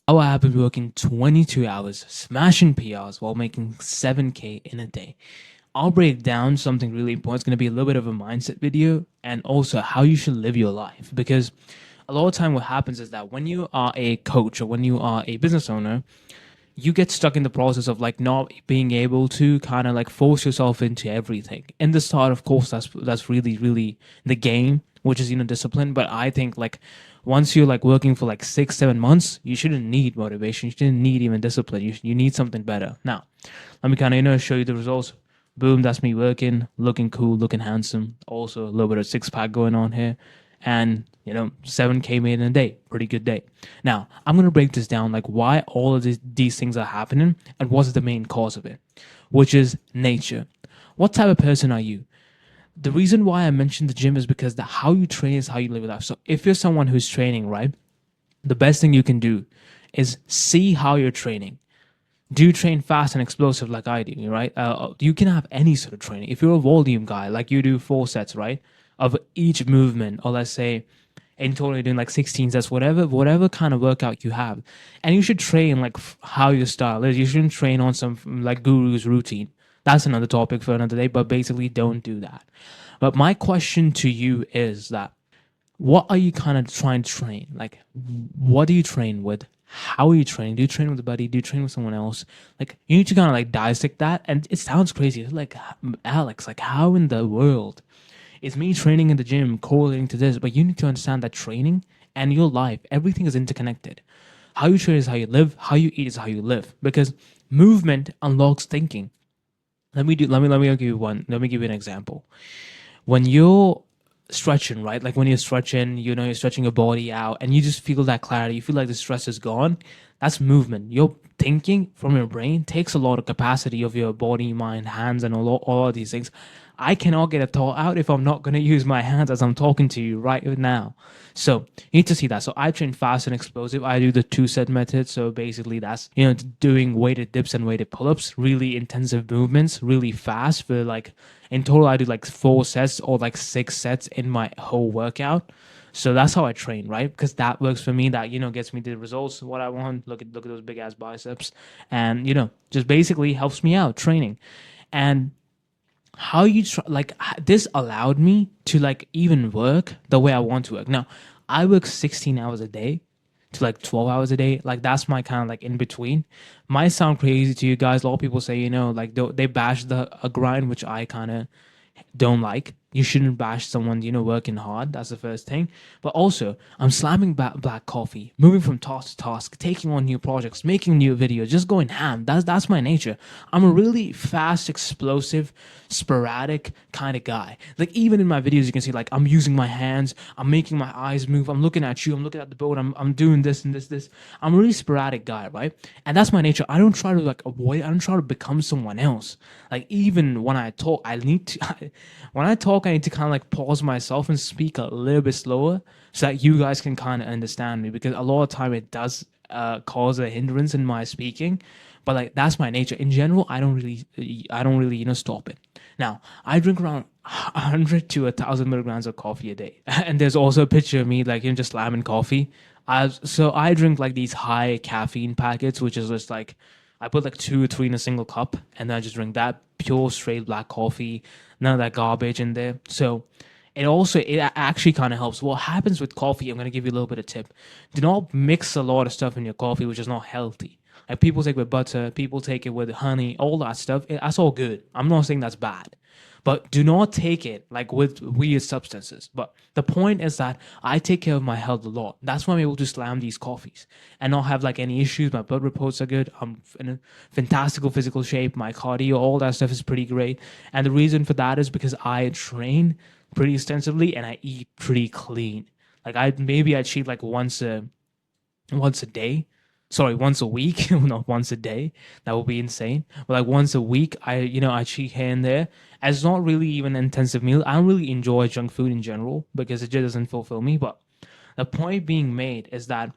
How I have been working 22 hours, smashing PRs while making 7K in a day. I'll break down something really important. It's going to be a little bit of a mindset video and also how you should live your life. Because a lot of time, what happens is that when you are a coach or when you are a business owner, you get stuck in the process of like not being able to kind of like force yourself into everything. In the start, of course, that's really the game, which is discipline. But I think like once you're like working for like 6 7 months, you shouldn't need motivation. You shouldn't need even discipline. You need something better. Now, let me kind of show you the results. Boom, that's me working, looking cool, looking handsome. Also a little bit of six pack going on here, and 7K made in a day, pretty good day. Now I'm gonna break this down, like why all of these things are happening and what's the main cause of it, which is nature. What type of person are you? The reason why I mentioned the gym is because how you train is how you live your life. So if you're someone who's training, right, the best thing you can do is see how you're training. Do you train fast and explosive like I do, right? You can have any sort of training. If you're a volume guy, like you do 4 sets, right, of each movement, or let's say in total you're doing like 16 sets, whatever kind of workout you have, and you should train like how your style is. You shouldn't train on some like guru's routine. That's another topic for another day. But basically, don't do that. But my question to you is that what are you kind of trying to train? Like, what do you train with? How are you training? Do you train with a buddy? Do you train with someone else? Like, you need to kind of like dissect that. And it sounds crazy. It's like, Alex, like, how in the world is me training in the gym correlating to this? But you need to understand that training and your life, everything is interconnected. How you train is how you live. How you eat is how you live. Because movement unlocks thinking. Let me give you one. Let me give you an example. When you're stretching, right? Like when you're stretching, you're stretching your body out and you just feel that clarity. You feel like the stress is gone. That's movement. Your thinking from your brain takes a lot of capacity of your body, mind, hands, and all of these things. I cannot get a thought out if I'm not going to use my hands as I'm talking to you right now. So you need to see that. So I train fast and explosive. I do the 2 set method. So basically that's, doing weighted dips and weighted pull-ups, really intensive movements, really fast for like, in total, I do like 4 sets or like 6 sets in my whole workout. So that's how I train, right? Because that works for me. That gets me the results what I want. Look at those big ass biceps, and just basically helps me out training. And how you try, like this allowed me to like even work the way I want to work. Now I work 16 hours a day to like 12 hours a day. Like that's my kind of like in between. Might sound crazy to you guys. A lot of people say, like they bash the a grind, which I kind of don't like. You shouldn't bash someone, working hard. That's the first thing. But also, I'm slamming black coffee, moving from task to task, taking on new projects, making new videos, just going ham. That's my nature. I'm a really fast, explosive, sporadic kind of guy. Like even in my videos, you can see like I'm using my hands, I'm making my eyes move, I'm looking at you, I'm looking at the boat, I'm doing this and this. I'm a really sporadic guy, right? And that's my nature. I don't try to like avoid. I don't try to become someone else. Like even when I talk, I need to. When I talk, I need to kind of like pause myself and speak a little bit slower so that you guys can kind of understand me. Because a lot of time it does cause a hindrance in my speaking. But like that's my nature. In general, I don't really stop it. Now I drink around 100 to 1,000 milligrams of coffee a day, and there's also a picture of me like just slamming coffee. So I drink like these high caffeine packets, which is just like I put like 2 or 3 in a single cup, and then I just drink that pure straight black coffee, none of that garbage in there. So it actually kind of helps. What happens with coffee? I'm gonna give you a little bit of tip. Do not mix a lot of stuff in your coffee, which is not healthy. Like people take it with butter, people take it with honey, all that stuff. That's all good. I'm not saying that's bad. But do not take it like with weird substances. But the point is that I take care of my health a lot. That's why I'm able to slam these coffees and not have like any issues. My blood reports are good. I'm in a fantastical physical shape. My cardio, all that stuff is pretty great. And the reason for that is because I train pretty extensively and I eat pretty clean. Like I cheat like once a day. Sorry, once a week, not once a day. That would be insane. But like once a week, I cheat here and there. And it's not really even an intensive meal. I don't really enjoy junk food in general because it just doesn't fulfill me. But the point being made is that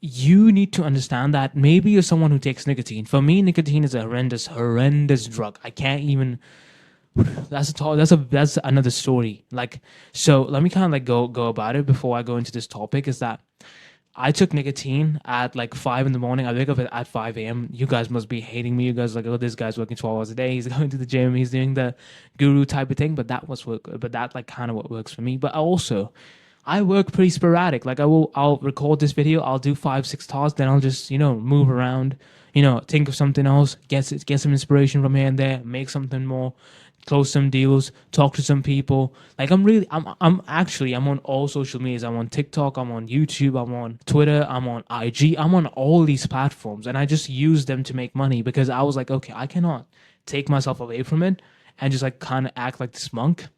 you need to understand that maybe you're someone who takes nicotine. For me, nicotine is a horrendous drug. I can't even. That's another story. Like, so let me kind of like go about it before I go into this topic. Is that I took nicotine at like 5 in the morning. I wake up at 5 a.m. You guys must be hating me. You guys are like, oh, this guy's working 12 hours a day. He's going to the gym. He's doing the guru type of thing. But that was work. But that like kind of what works for me. But I work pretty sporadic. Like I'll record this video. I'll do 5, 6 tasks. Then I'll just move around. Think of something else. Get some inspiration from here and there. Make something more. Close some deals, talk to some people. Like I'm on all social medias. I'm on TikTok, I'm on YouTube, I'm on Twitter, I'm on IG, I'm on all these platforms, and I just use them to make money because I was like, okay, I cannot take myself away from it and just like kind of act like this monk.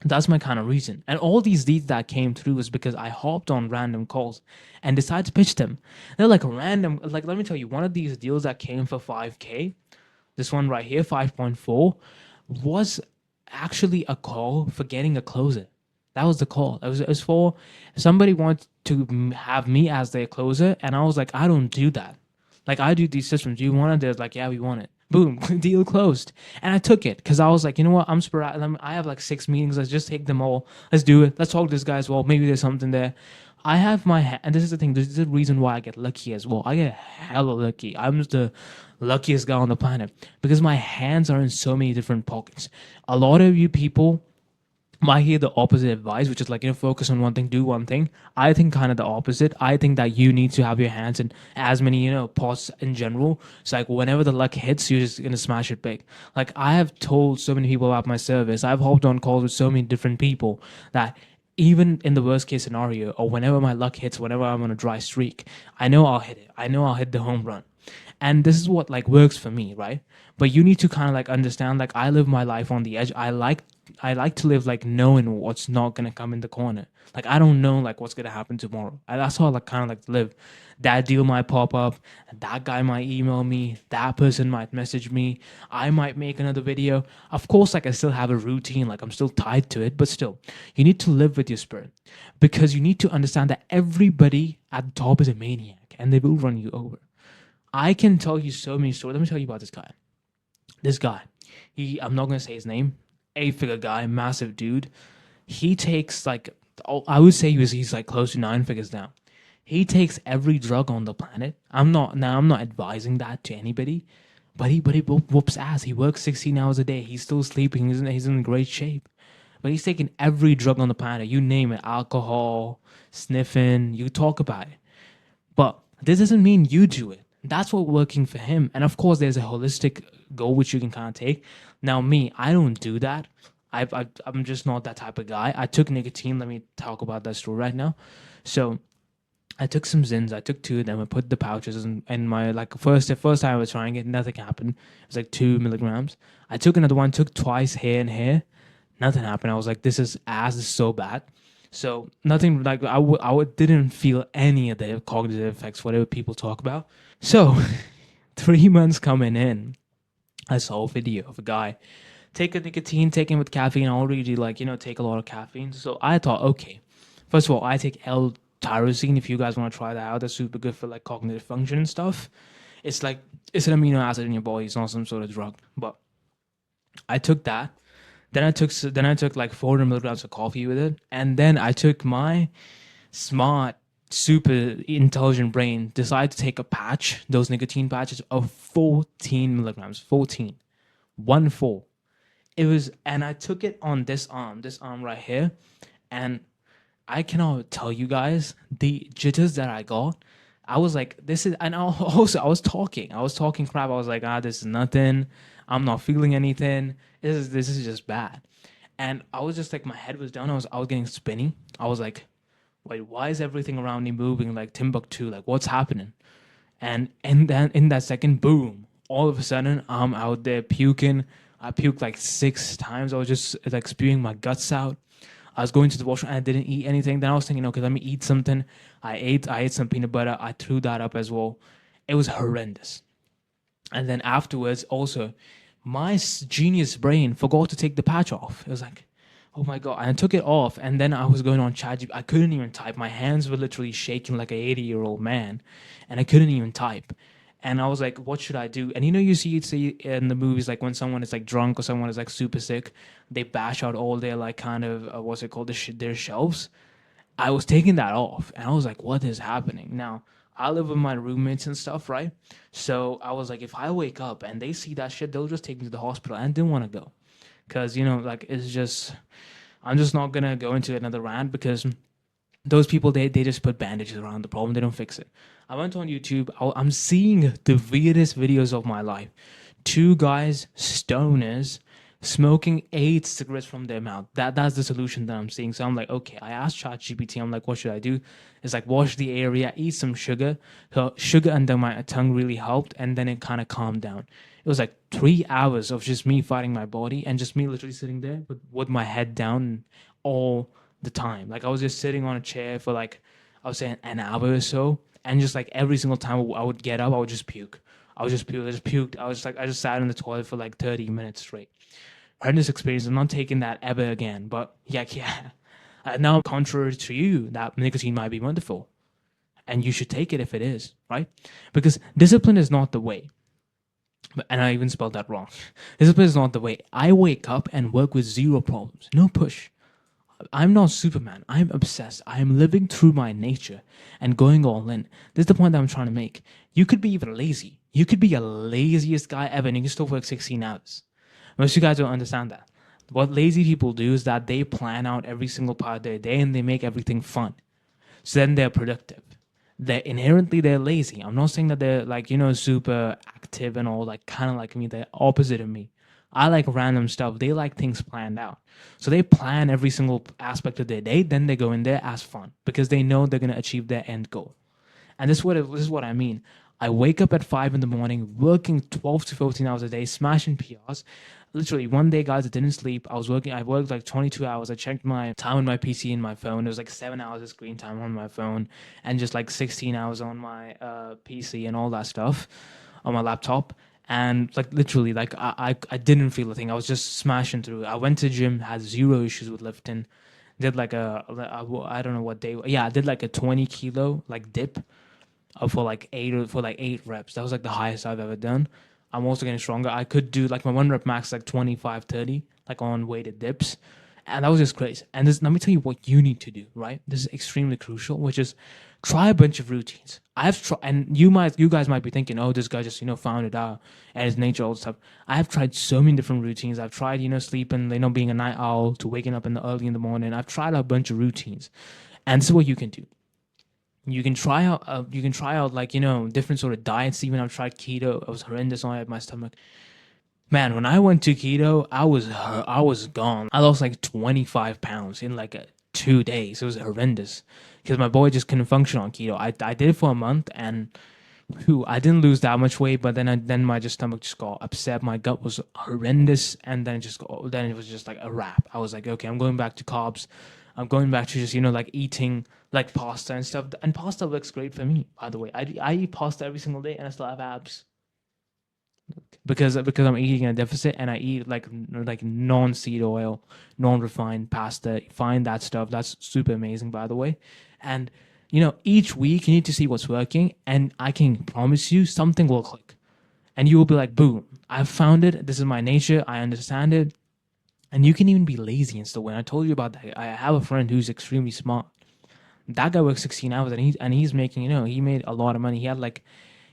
That's my kind of reason. And all these leads that came through is because I hopped on random calls and decided to pitch them. They're like random, like let me tell you, one of these deals that came for 5K, this one right here, 5.4, was actually a call for getting a closer. That was the call. It was for somebody wanted to have me as their closer, and I was like, I don't do that. Like I do these systems. You want it? They're like, yeah, we want it. Boom, deal closed. And I took it because I was like, you know what? I'm sporadic. I have like 6 meetings. Let's just take them all. Let's do it. Let's talk to this guy as well. Maybe there's something there. I have and this is the thing. This is the reason why I get lucky as well. I get hella lucky. I'm just the luckiest guy on the planet because my hands are in so many different pockets. A lot of you people might hear the opposite advice, which is like, focus on one thing, do one thing. I think kind of the opposite. I think that you need to have your hands in as many, pots in general. It's like whenever the luck hits, you're just gonna smash it big. Like I have told so many people about my service. I've hopped on calls with so many different people that even in the worst case scenario, or whenever my luck hits, whenever I'm on a dry streak, I know I'll hit it. I know I'll hit the home run. And this is what like works for me, right? But you need to kind of like understand, like I live my life on the edge. I like to live like knowing what's not gonna come in the corner. Like I don't know like what's gonna happen tomorrow. And that's how I like kind of like live. That deal might pop up, that guy might email me, that person might message me, I might make another video. Of course, like I still have a routine, like I'm still tied to it, but still, you need to live with your spirit. Because you need to understand that everybody at the top is a maniac and they will run you over. I can tell you so many stories. Let me tell you about this guy. This guy, I'm not gonna say his name. 8-figure guy, massive dude. He takes like, I would say he's like close to 9 figures now. He takes every drug on the planet. I'm not advising that to anybody, but he whoops ass. He works 16 hours a day. He's still sleeping. He's in great shape, but he's taking every drug on the planet. You name it, alcohol, sniffing. You talk about it. But this doesn't mean you do it. That's what working for him. And of course, there's a holistic goal which you can kind of take. Now, me, I don't do that. I'm just not that type of guy. I took nicotine. Let me talk about that story right now. So I took some Zins. I took two of them. I put the pouches in my like first time I was trying it, nothing happened. It was like 2 milligrams. I took another one. Took twice here and here. Nothing happened. I was like, this is so bad. So nothing like didn't feel any of the cognitive effects, whatever people talk about. So 3 months coming in, I saw a video of a guy take a nicotine, taking with caffeine. I already like take a lot of caffeine. So I thought, okay, first of all, I take L-tyrosine. If you guys want to try that out, that's super good for like cognitive function and stuff. It's like it's an amino acid in your body. It's not some sort of drug. But I took that. Then I took like 400 milligrams of coffee with it, and then I took my smart, super intelligent brain decided to take a patch, those nicotine patches of 14 milligrams, 14, 1 4. It was, and I took it on this arm right here, and I cannot tell you guys the jitters that I got. I was like, this is, and also I was talking crap. I was like, this is nothing. I'm not feeling anything. This is just bad. And I was just like, my head was down. I was getting spinny. I was like, wait, why is everything around me moving like Timbuktu? Like, what's happening? And then in that second, boom! All of a sudden, I'm out there puking. I puked like 6 times. I was just like spewing my guts out. I was going to the washroom and I didn't eat anything. Then I was thinking, okay, let me eat something. I ate some peanut butter. I threw that up as well. It was horrendous. And then afterwards, also, my genius brain forgot to take the patch off. It was like, oh my god! And I took it off, and then I was going on ChatGPT. I couldn't even type. My hands were literally shaking like an 80-year-old man, and I couldn't even type. And I was like, what should I do? And you see in the movies, like when someone is like drunk or someone is like super sick, they bash out all their like kind of what's it called, their shelves. I was taking that off and I was like, what is happening? Now, I live with my roommates and stuff, right? So I was like, if I wake up and they see that shit, they'll just take me to the hospital. And I didn't want to go. Because, like, it's just, I'm just not going to go into another rant because those people, they just put bandages around the problem. They don't fix it. I went on YouTube. I'm seeing the weirdest videos of my life. Two guys, stoners, smoking 8 cigarettes from their mouth. That's the solution that I'm seeing. So I'm like, okay. I asked ChatGPT. I'm like, what should I do? It's like wash the area, eat some sugar. So sugar under my tongue really helped, and then it kind of calmed down. It was like 3 hours of just me fighting my body and just me literally sitting there with my head down all the time. Like I was just sitting on a chair for like, I would say an hour or so, and just like every single time I would get up, I would just puke. I would just puke. I just puked. I just sat in the toilet for like 30 minutes straight. Horrendous experience. I'm not taking that ever again. But yeah. Now, contrary to you, that nicotine might be wonderful, and you should take it if it is, right? Because discipline is not the way. And I even spelled that wrong. Discipline is not the way. I wake up and work with zero problems, no push. I'm not Superman. I'm obsessed. I am living through my nature and going all in. This is the point that I'm trying to make. You could be even lazy. You could be a laziest guy ever and you can still work 16 hours. Most of you guys don't understand that. What lazy people do is that they plan out every single part of their day and they make everything fun. So then they're productive. They're lazy. I'm not saying that they're like, super active and all, like kind of like me. They're opposite of me. I like random stuff. They like things planned out. So they plan every single aspect of their day, then they go in there as fun because they know they're gonna achieve their end goal. And this is what I mean. I wake up at 5 in the morning, working 12 to 15 hours a day, smashing PRs. Literally, one day, guys, I didn't sleep. I worked like 22 hours. I checked my time on my PC and my phone. It was like 7 hours of screen time on my phone and just like 16 hours on my PC and all that stuff on my laptop. And like literally, like I didn't feel a thing. I was just smashing through. I went to the gym, had zero issues with lifting. Did like I don't know what day. Yeah, I did like a 20 kilo like dip for like 8 reps. That was like the highest I've ever done. I'm also getting stronger. I could do like my 1 rep max like 25, 30, like on weighted dips. And that was just crazy. And let me tell you what you need to do, right? This is extremely crucial, which is try a bunch of routines. I've tried, and you guys might be thinking, oh, this guy just, found it out and his nature, all this stuff. I have tried so many different routines. I've tried, sleeping, being a night owl to waking up in the early in the morning. I've tried a bunch of routines. And this is what you can do. You can try out like different sort of diets. Even I've tried keto. It was horrendous on my stomach. Man, when I went to keto, I was gone. I lost like 25 pounds in like 2 days. It was horrendous because my body just couldn't function on keto. I did it for a month and I didn't lose that much weight, but then my stomach just got upset. My gut was horrendous, and then it was just like a wrap. I was like, okay, I'm going back to carbs. I'm going back to just like eating like pasta and stuff. And pasta works great for me, by the way. I eat pasta every single day, and I still have abs because I'm eating a deficit, and I eat like non-seed oil, non-refined pasta. Find that stuff. That's super amazing, by the way. And each week you need to see what's working, and I can promise you something will click, and you will be like, boom, I've found it. This is my nature. I understand it. And you can even be lazy and stuff. When I told you about that, I have a friend who's extremely smart. That guy works 16 hours, and he's making, he made a lot of money.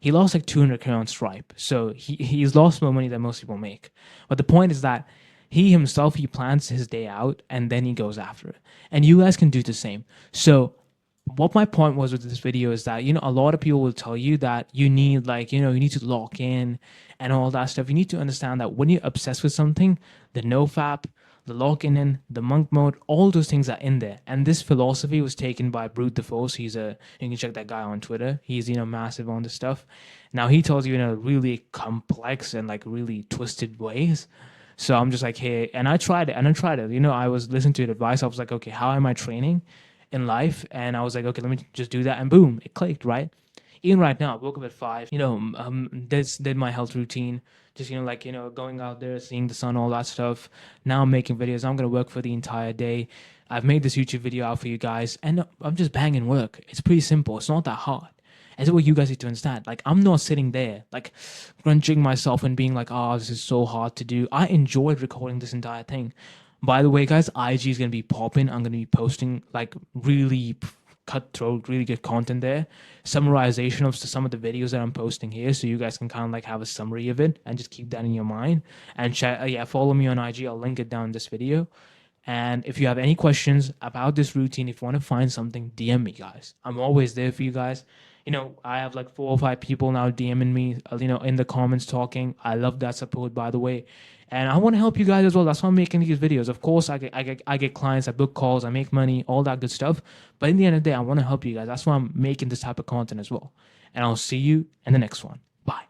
He lost like 200K on Stripe. So he's lost more money than most people make. But the point is that he himself, he plans his day out and then he goes after it. And you guys can do the same. So what my point was with this video is that, a lot of people will tell you that you need you need to lock in and all that stuff. You need to understand that when you're obsessed with something, the nofap, the locking in, the monk mode, all those things are in there. And this philosophy was taken by Brute the Force. You can check that guy on Twitter. He's, massive on this stuff. Now he tells you in a really complex and like really twisted ways. So I'm just like, hey, and I tried it. I was listening to the advice. I was like, okay, how am I training in life? And I was like, okay, let me just do that. And boom, it clicked, right? Even right now, I woke up at 5, did my health routine, just, going out there, seeing the sun, all that stuff. Now I'm making videos. I'm going to work for the entire day. I've made this YouTube video out for you guys, and I'm just banging work. It's pretty simple. It's not that hard. And that's what you guys need to understand. Like, I'm not sitting there, like, crunching myself and being like, oh, this is so hard to do. I enjoyed recording this entire thing. By the way, guys, IG is gonna be popping. I'm gonna be posting like really cutthroat, really good content there. Summarization of some of the videos that I'm posting here, so you guys can kind of like have a summary of it and just keep that in your mind. And yeah, follow me on IG. I'll link it down in this video. And if you have any questions about this routine, if you want to find something, DM me, guys. I'm always there for you guys. I have like 4 or 5 people now DMing me, in the comments talking. I love that support, by the way. And I want to help you guys as well. That's why I'm making these videos. Of course, I get clients, I book calls, I make money, all that good stuff. But in the end of the day, I want to help you guys. That's why I'm making this type of content as well. And I'll see you in the next one. Bye.